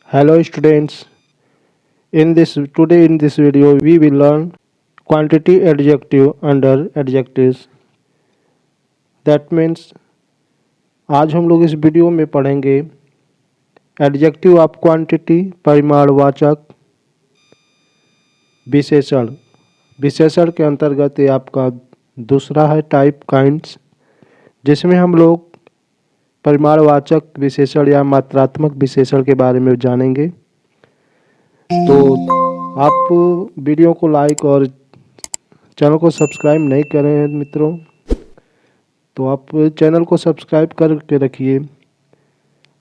Hello students. In this video we will learn quantity adjective under adjectives. That means आज हम लोग इस video में पढ़ेंगे एडजेक्टिव ऑफ क्वांटिटी परिमाणवाचक विशेषण। विशेषण के अंतर्गत ये आपका दूसरा है टाइप काइंड्स, जिसमें हम लोग परिमाणवाचक विशेषण या मात्रात्मक विशेषण के बारे में जानेंगे। तो आप वीडियो को लाइक और चैनल को सब्सक्राइब नहीं करें मित्रों, तो आप चैनल को सब्सक्राइब करके रखिए।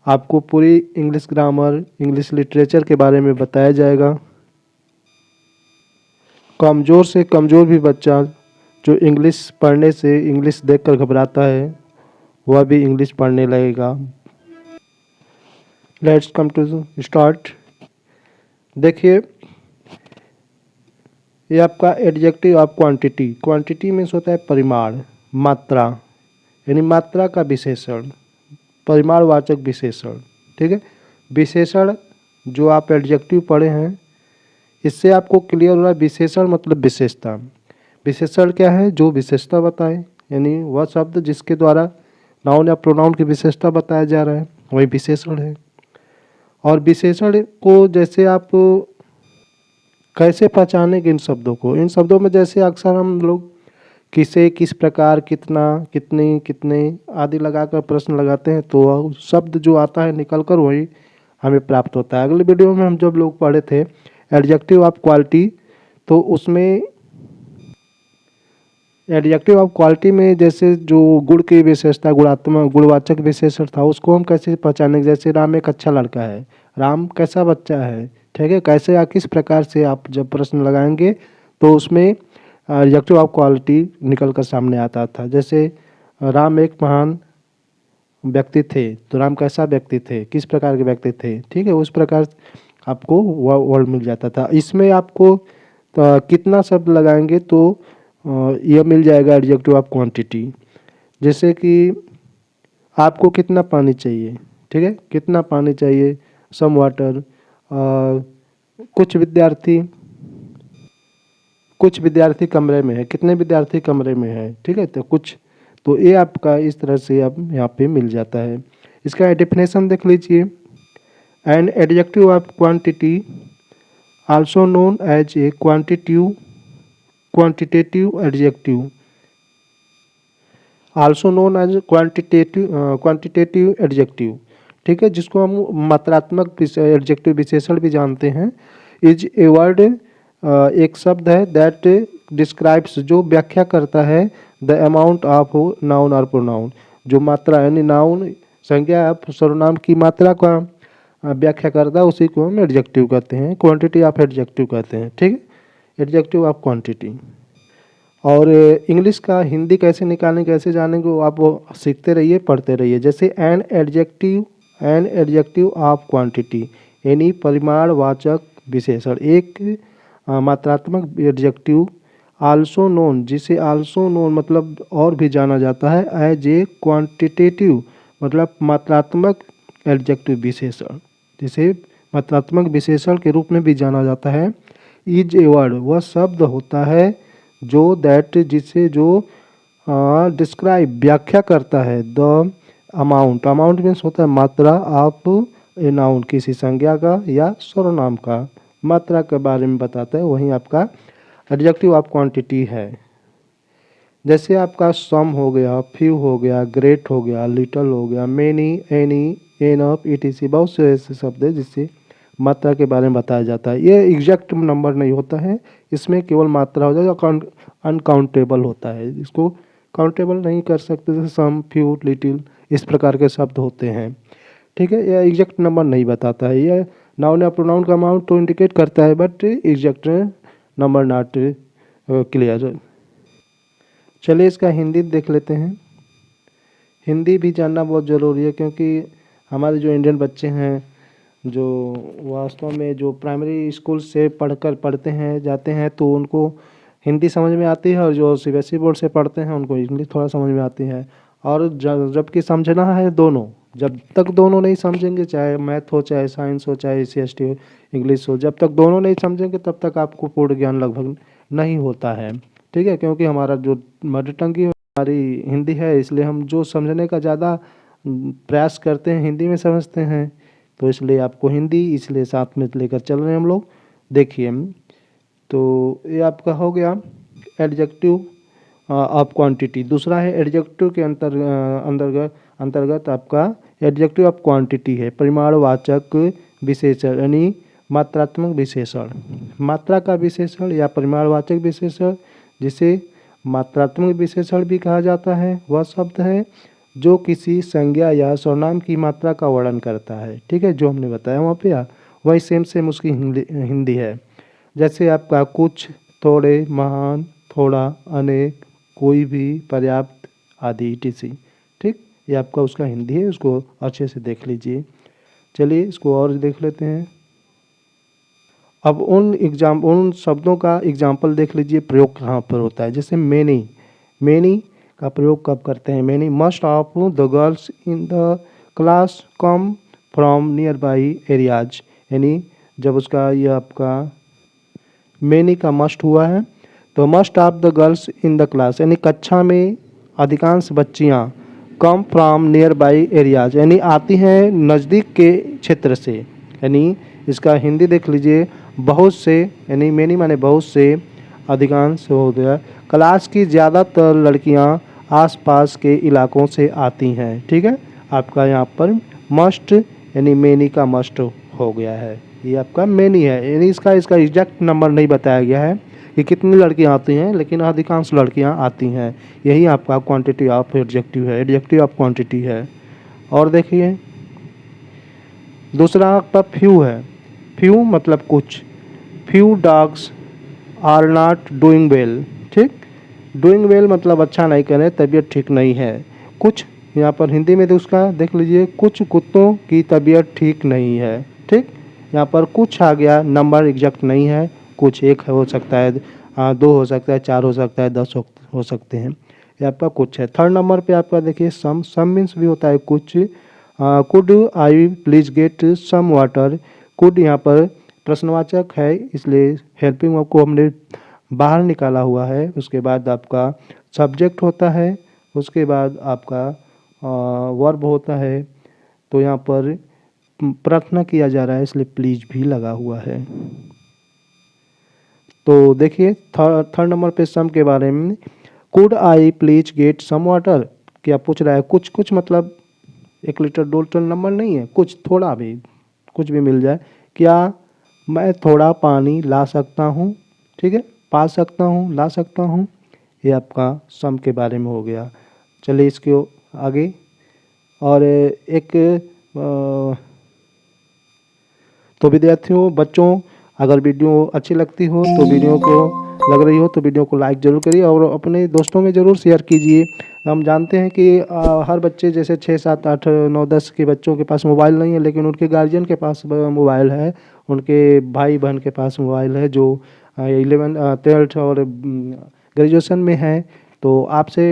आपको पूरी इंग्लिश ग्रामर, इंग्लिश लिटरेचर के बारे में बताया जाएगा। कमज़ोर से कमज़ोर भी बच्चा जो इंग्लिश पढ़ने से, इंग्लिश देखकर घबराता है, वह भी इंग्लिश पढ़ने लगेगा। Let's come to start. देखिए, ये आपका adjective of quantity. Quantity means होता है परिमाण, मात्रा, यानी मात्रा का विशेषण, परिमाणवाचक विशेषण। ठीक है, विशेषण जो आप एडजेक्टिव पढ़े हैं, इससे आपको क्लियर हो रहा है विशेषण मतलब विशेषता। विशेषण क्या है? जो विशेषता बताए, यानी वह शब्द जिसके द्वारा नाउन या प्रोनाउन की विशेषता बताया जा रहा है, वही विशेषण है। और विशेषण को जैसे आप कैसे पहचानेंगे इन शब्दों को? इन शब्दों में जैसे अक्सर हम लोग किसे, किस प्रकार, कितना, कितने, कितने आदि लगाकर प्रश्न लगाते हैं, तो वह शब्द जो आता है निकल कर वही हमें प्राप्त होता है। अगले वीडियो में हम जब लोग पढ़े थे एडजेक्टिव ऑफ क्वालिटी, तो उसमें एडजेक्टिव ऑफ क्वालिटी में जैसे जो गुण की विशेषता, गुणात्मक, गुणवाचक विशेषण था, उसको हम कैसे पहचानेंगे? जैसे राम एक अच्छा लड़का है, राम कैसा बच्चा है। ठीक है, कैसे या किस प्रकार से आप जब प्रश्न लगाएंगे तो उसमें एडजेक्टिव ऑफ क्वालिटी निकल कर सामने आता था। जैसे राम एक महान व्यक्ति थे, तो राम कैसा व्यक्ति थे, किस प्रकार के व्यक्ति थे। ठीक है, उस प्रकार आपको वह वर्ड मिल जाता था। इसमें आपको कितना शब्द लगाएंगे तो यह मिल जाएगा एडजेक्टिव ऑफ क्वांटिटी। जैसे कि आपको कितना पानी चाहिए, ठीक है, कितना पानी चाहिए, सम वाटर। कुछ विद्यार्थी कमरे में है, कितने विद्यार्थी कमरे में है। ठीक है, तो कुछ, तो ये आपका इस तरह से अब यहाँ पे मिल जाता है। इसका डेफिनेशन देख लीजिए। An adjective of quantity also known as a quantitative adjective, also known as quantitative adjective. ठीक है, जिसको हम मात्रात्मक एडजेक्टिव विशेषण भी जानते हैं। इज ए वर्ड, एक शब्द है, दैट डिस्क्राइब्स, जो व्याख्या करता है, द अमाउंट ऑफ नाउन और प्रोनाउन, जो मात्रा यानी नाउन, संज्ञा या सर्वनाम की मात्रा का व्याख्या करता है, उसी को हम एडजेक्टिव कहते हैं, क्वांटिटी ऑफ एडजेक्टिव कहते हैं। ठीक है, एडजेक्टिव ऑफ क्वांटिटी। और इंग्लिश का हिंदी कैसे निकालेंगे, कैसे जानेंगे, वो आप वो सीखते रहिए, पढ़ते रहिए। जैसे एन एडजेक्टिव ऑफ क्वांटिटी, यानी परिमाणवाचक विशेषण, एक मात्रात्मक एडजेक्टिव। आल्सो नोन, जिसे आल्सो नोन मतलब और भी जाना जाता है, एज ए क्वांटिटेटिव मतलब मात्रात्मक एडजेक्टिव विशेषण, जिसे मात्रात्मक विशेषण के रूप में भी जाना जाता है। इज ए वर्ड, वह शब्द होता है जो, दैट जिसे, जो डिस्क्राइब व्याख्या करता है, द अमाउंट, अमाउंट मीन्स होता है मात्रा, ऑफ ए नाउन किसी संज्ञा का या सर्वनाम का, मात्रा के बारे में बताता है, वही आपका एडजेक्टिव ऑफ क्वांटिटी है। जैसे आपका सम हो गया, फ्यू हो गया, ग्रेट हो गया, लिटल हो गया, मेनी, एनी, एनफ, इटीसी, बहुत से ऐसे शब्द है जिससे मात्रा के बारे में बताया जाता है। ये एग्जैक्ट नंबर नहीं होता है, इसमें केवल मात्रा हो जाएगा, अनकाउंटेबल होता है, इसको काउंटेबल नहीं कर सकते। जैसे सम, फ्यू, लिटिल, इस प्रकार के शब्द होते हैं। ठीक है, यह एग्जैक्ट नंबर नहीं बताता है। यह नाउन या प्रोनाउन का अमाउंट तो इंडिकेट करता है, but exact number not clear. चलिए इसका हिंदी देख लेते हैं। हिंदी भी जानना बहुत ज़रूरी है, क्योंकि हमारे जो इंडियन बच्चे हैं, जो वास्तव में जो प्राइमरी स्कूल से पढ़ते हैं, जाते हैं, तो उनको हिंदी समझ में आती है, और जो सीबीएसई बोर्ड से पढ़ते हैं उनको इंग्लिश थोड़ा समझ में आती है। और जबकि समझना है दोनों, जब तक दोनों नहीं समझेंगे, चाहे मैथ हो, चाहे साइंस हो, चाहे CST हो, इंग्लिश हो, जब तक दोनों नहीं समझेंगे तब तक आपको पूर्ण ज्ञान लगभग नहीं होता है। ठीक है, क्योंकि हमारा जो मदर टंग की हमारी हिंदी है, इसलिए हम जो समझने का ज़्यादा प्रयास करते हैं हिंदी में समझते हैं। तो इसलिए आपको हिंदी इसलिए साथ में लेकर चल रहे हैं हम लोग। देखिए, तो ये आपका हो गया एडजेक्टिव ऑफ क्वांटिटी। दूसरा है एडजेक्टिव के अंतर्गत अंतर्गत आपका एडजेक्टिव ऑफ क्वांटिटी है, परिमाणवाचक विशेषण यानी मात्रात्मक विशेषण। मात्रा का विशेषण या परिमाणवाचक विशेषण, जिसे मात्रात्मक विशेषण भी कहा जाता है, वह शब्द है जो किसी संज्ञा या सर्वनाम की मात्रा का वर्णन करता है। ठीक है, जो हमने बताया वहाँ पे वही सेम उसकी हिंदी है। जैसे आपका कुछ, थोड़े, महान, थोड़ा, अनेक, कोई भी, पर्याप्त आदि etc। ठीक, ये आपका उसका हिंदी है, उसको अच्छे से देख लीजिए। चलिए इसको और देख लेते हैं। अब उन शब्दों का एग्जाम्पल देख लीजिए, प्रयोग कहाँ पर होता है। जैसे मैनी का प्रयोग कब करते हैं। Many must of the girls in the class come from near by areas, यानी जब उसका ये आपका मैनी का मस्ट हुआ है तो must of the girls in the class यानी कक्षा में अधिकांश बच्चियाँ, come from near by areas यानी आती हैं नज़दीक के क्षेत्र से। यानी इसका हिंदी देख लीजिए, बहुत से, यानी मैनी माने बहुत से, अधिकांश हो गया, क्लास की ज़्यादातर लड़कियां आसपास के इलाकों से आती हैं। ठीक है, आपका यहाँ पर मस्ट यानी मैनी का मस्ट हो गया है, ये आपका मैनी है। यानी इसका एग्जैक्ट नंबर नहीं बताया गया है कि कितनी लड़कियां आती हैं, लेकिन अधिकांश लड़कियां आती हैं। यही आपका क्वांटिटी ऑफ एडजेक्टिव है, एडजेक्टिव ऑफ क्वांटिटी है। और देखिए दूसरा आपका फ्यू है। फ्यू मतलब कुछ। Few dogs are not doing well. ठीक, डूइंग वेल मतलब अच्छा नहीं कर रहे, तबीयत ठीक नहीं है। कुछ यहाँ पर हिंदी में तो उसका देख लीजिए, कुछ कुत्तों की तबीयत ठीक नहीं है। ठीक, यहाँ पर कुछ आ गया, नंबर एग्जैक्ट नहीं है, कुछ एक हो सकता है, दो हो सकता है, चार हो सकता है, 10 हो सकते हैं, ये आपका कुछ है। थर्ड नंबर पे आपका देखिए सम मीन्स भी होता है कुछ। Could I please get some water. Could यहाँ पर प्रश्नवाचक है, इसलिए हेल्पिंग वर्ब को हमने बाहर निकाला हुआ है। उसके बाद आपका सब्जेक्ट होता है, उसके बाद आपका वर्ब होता है। तो यहाँ पर प्रार्थना किया जा रहा है, इसलिए प्लीज भी लगा हुआ है। तो देखिए थर्ड नंबर पे सम के बारे में, could I please get some water, क्या पूछ रहा है। कुछ कुछ मतलब 1 लीटर 2 लीटर नंबर नहीं है, कुछ थोड़ा भी, कुछ भी मिल जाए। क्या मैं थोड़ा पानी ला सकता हूँ। ठीक है, पा सकता हूँ, ला सकता हूँ, ये आपका सम के बारे में हो गया। चलिए इसके आगे और एक तो विद्यार्थियों, बच्चों, अगर वीडियो अच्छी लगती हो तो वीडियो को लग रही हो तो वीडियो को लाइक ज़रूर करिए और अपने दोस्तों में ज़रूर शेयर कीजिए। हम जानते हैं कि हर बच्चे जैसे 6, 7, 8, 9, 10 के बच्चों के पास मोबाइल नहीं है, लेकिन उनके गार्जियन के पास मोबाइल है, उनके भाई बहन के पास मोबाइल है जो 11, 12 और ग्रेजुएशन में है। तो आपसे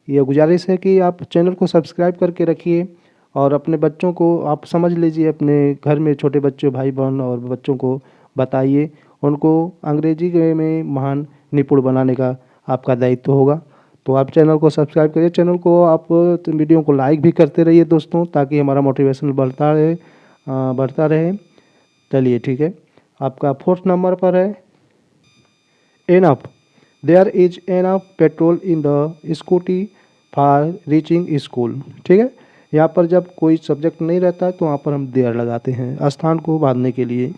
ये गुजारिश है कि आप चैनल को सब्सक्राइब करके रखिए और अपने बच्चों को आप समझ लीजिए, अपने घर में छोटे बच्चे, भाई बहन और बच्चों को बताइए, उनको अंग्रेजी में महान निपुण बनाने का आपका दायित्व होगा। तो आप चैनल को सब्सक्राइब करिए, चैनल को आप वीडियो को लाइक भी करते रहिए दोस्तों, ताकि हमारा मोटिवेशन बढ़ता रहे। चलिए ठीक है, आपका 4th नंबर पर है enough. There is enough petrol in the scooty for reaching school. ठीक है, यहाँ पर जब कोई सब्जेक्ट नहीं रहता है तो वहाँ पर हम देयर लगाते हैं स्थान को बांधने के लिए।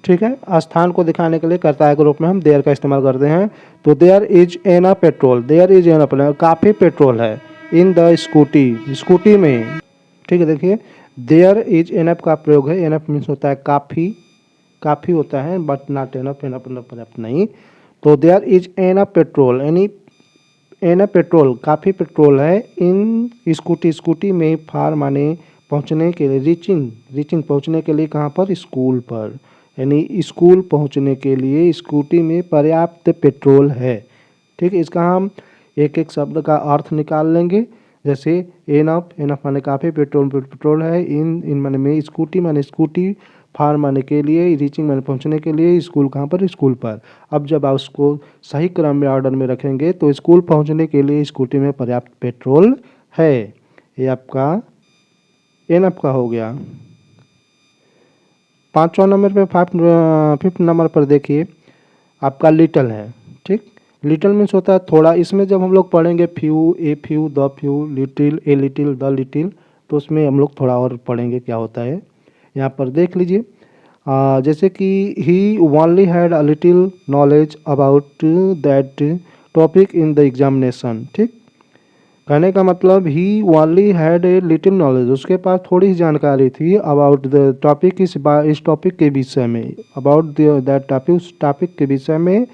ठीक है, स्थान को दिखाने के लिए कर्ता के रूप में हम देयर का इस्तेमाल करते हैं। तो there is enough petrol, there is enough काफ़ी पेट्रोल है, इन द स्कूटी, स्कूटी में। ठीक है, देखिए देयर इज एनफ का प्रयोग है, एनफ मीन्स होता है काफ़ी, काफ़ी होता है, बट नॉट एनफ, एनफ पर्याप्त नहीं। तो देयर इज एनफ पेट्रोल यानी एनफ पेट्रोल, काफ़ी पेट्रोल है, इन स्कूटी, स्कूटी में, फार माने पहुंचने के लिए, रीचिंग पहुंचने के लिए, कहाँ पर, स्कूल पर, यानी स्कूल पहुंचने के लिए स्कूटी में पर्याप्त पेट्रोल है। ठीक है, इसका हम एक एक शब्द का अर्थ निकाल लेंगे। जैसे एनफ माने काफ़ी, पेट्रोल है, इन माने में, स्कूटी माने स्कूटी, फार माने के लिए, रीचिंग माने पहुंचने के लिए, स्कूल कहाँ पर, स्कूल पर। अब जब आप उसको सही क्रम में ऑर्डर में रखेंगे तो स्कूल पहुंचने के लिए स्कूटी में पर्याप्त पेट्रोल है। ये आपका एनफ का हो गया। 5वां नंबर पे, 5th नंबर पर देखिए आपका लिटल है। ठीक, लिटल मीन्स होता है थोड़ा। इसमें जब हम लोग पढ़ेंगे few, a few, the few, little, a little, the little, तो उसमें हम लोग थोड़ा और पढ़ेंगे क्या होता है। यहाँ पर देख लीजिए, जैसे कि he only had a little knowledge about that topic in the examination. ठीक, कहने का मतलब he only had a little knowledge, उसके पास थोड़ी ही जानकारी थी, अबाउट द टॉपिक, इस टॉपिक के विषय में, अबाउट दैट टॉपिक, उस टॉपिक के विषय में,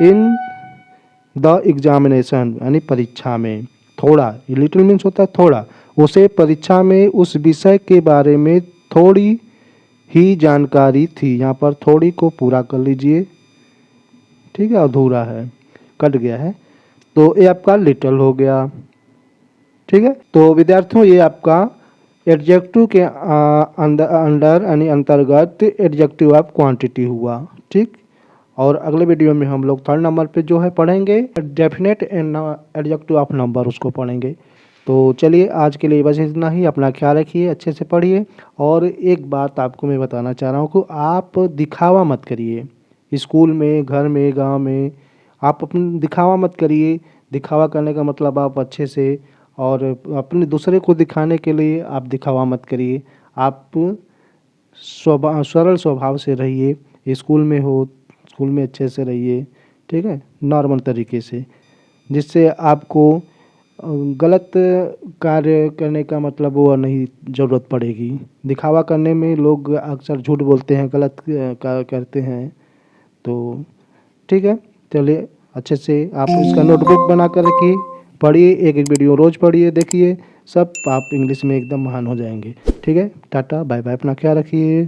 इन द एग्जामिनेशन यानी परीक्षा में। थोड़ा, लिटिल मीन्स होता है थोड़ा, उसे परीक्षा में उस विषय के बारे में थोड़ी ही जानकारी थी। यहाँ पर थोड़ी को पूरा कर लीजिए। ठीक है, अधूरा है, कट गया है, तो ये आपका लिटिल हो गया। ठीक है, तो विद्यार्थियों ये आपका एडजेक्टिव के अंडर यानी अंतर्गत एडजेक्टिव ऑफ क्वांटिटी हुआ। ठीक, और अगले वीडियो में हम लोग 3rd नंबर पे जो है पढ़ेंगे डेफिनेट एडजेक्टिव ऑफ नंबर, उसको पढ़ेंगे। तो चलिए आज के लिए बस इतना ही। अपना ख्याल रखिए, अच्छे से पढ़िए। और एक बात आपको मैं बताना चाह रहा हूँ कि आप दिखावा मत करिए, स्कूल में, घर में, गांव में, आप अपना दिखावा मत करिए। दिखावा करने का मतलब आप अच्छे से और अपने दूसरे को दिखाने के लिए आप दिखावा मत करिए। आप सरल स्वभाव से रहिए। स्कूल में हो, स्कूल में अच्छे से रहिए। ठीक है, नॉर्मल तरीके से, जिससे आपको गलत कार्य करने का मतलब वो नहीं ज़रूरत पड़ेगी। दिखावा करने में लोग अक्सर झूठ बोलते हैं, गलत करते हैं। तो ठीक है, चलिए अच्छे से आप इसका नोटबुक बना कर रखिए, पढ़िए, एक एक वीडियो रोज़ पढ़िए, देखिए, सब आप इंग्लिश में एकदम महान हो जाएंगे। ठीक है, टाटा बाय बाय, अपना ख्याल रखिए।